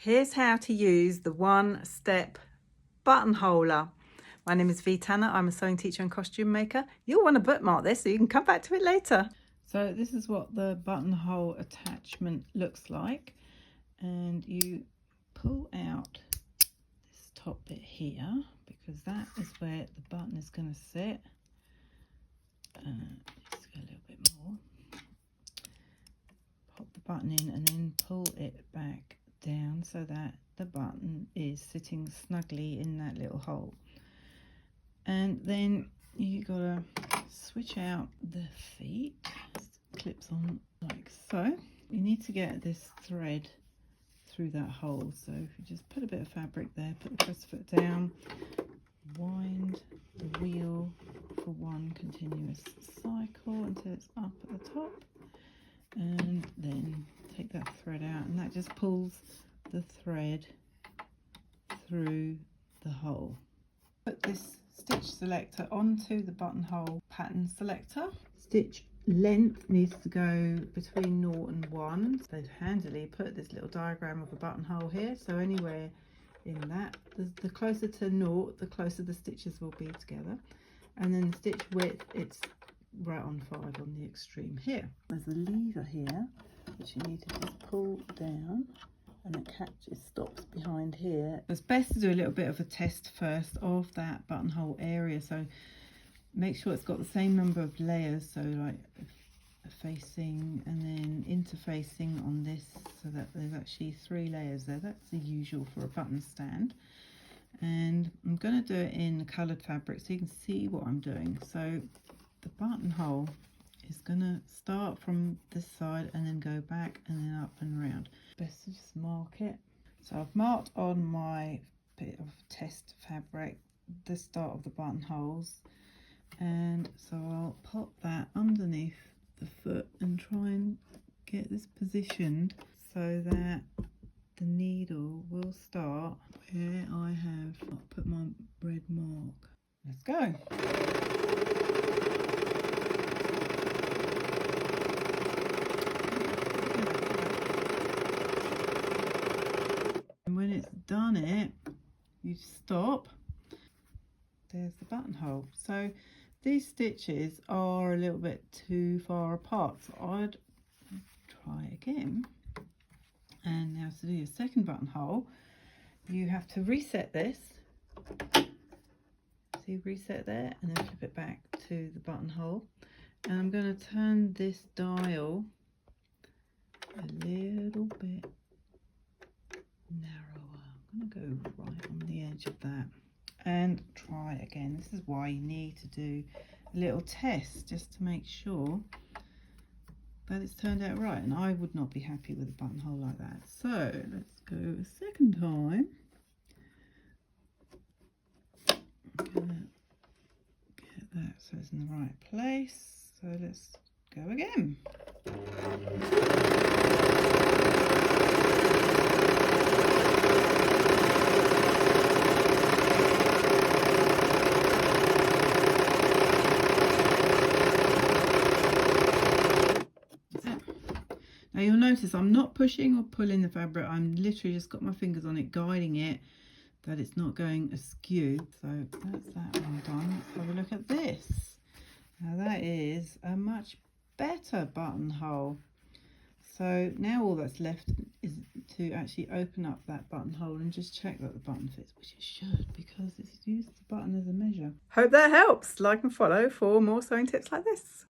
Here's how to use the one-step buttonholer. My name is Vitana. I'm a sewing teacher and costume maker. You'll want to bookmark this so you can come back to it later. So this is what the buttonhole attachment looks like, and you pull out this top bit here because that is where the button is going to sit. Just go a little bit more. Pop the button in and then pull it back down so that the button is sitting snugly in that little hole. And then you gotta switch out the feet. Clips on like so. You need to get this thread through that hole, so if you just put a bit of fabric there, put the press foot down, wind the wheel for one continuous cycle until it's up at the top, and then take that thread out, and that just pulls the thread through the hole. Put this stitch selector onto the buttonhole pattern selector. Stitch length needs to go between 0 and 1. So they've handily put this little diagram of a buttonhole here, so anywhere in that, the closer to 0, the closer the stitches will be together. And then the stitch width, it's right on 5 on the extreme here. There's a lever here which you need to just pull down, and it stops behind here. It's best to do a little bit of a test first of that buttonhole area, so make sure it's got the same number of layers, so like facing and then interfacing on this, so that there's actually 3 layers there. That's the usual for a button stand. And I'm going to do it in coloured fabric so you can see what I'm doing. So the buttonhole is going to start from this side and then go back and then up and around. Best to just mark it. So I've marked on my bit of test fabric the start of the buttonholes, and so I'll pop that underneath the foot and try and get this positioned so that the needle will start where I have put my red mark. Let's go. And when it's done it, you stop. There's the buttonhole. So these stitches are a little bit too far apart, so I'd try again. And now to do your second buttonhole, you have to reset this. See, reset there, and then flip it back to the buttonhole. And I'm going to turn this dial a little bit narrower. I'm going to go right on the edge of that and try again. This is why you need to do a little test just to make sure that it's turned out right, and I would not be happy with a buttonhole like that. So let's go a second time. I'm gonna get that so it's in the right place. So let's go again. Now you'll notice I'm not pushing or pulling the fabric, I'm literally just got my fingers on it, guiding it, that it's not going askew. So that's that one done. Let's have a look at this. Now that is a much better buttonhole. So now all that's left is to actually open up that buttonhole and just check that the button fits, which it should, because it's used the button as a measure. Hope that helps. Like and follow for more sewing tips like this.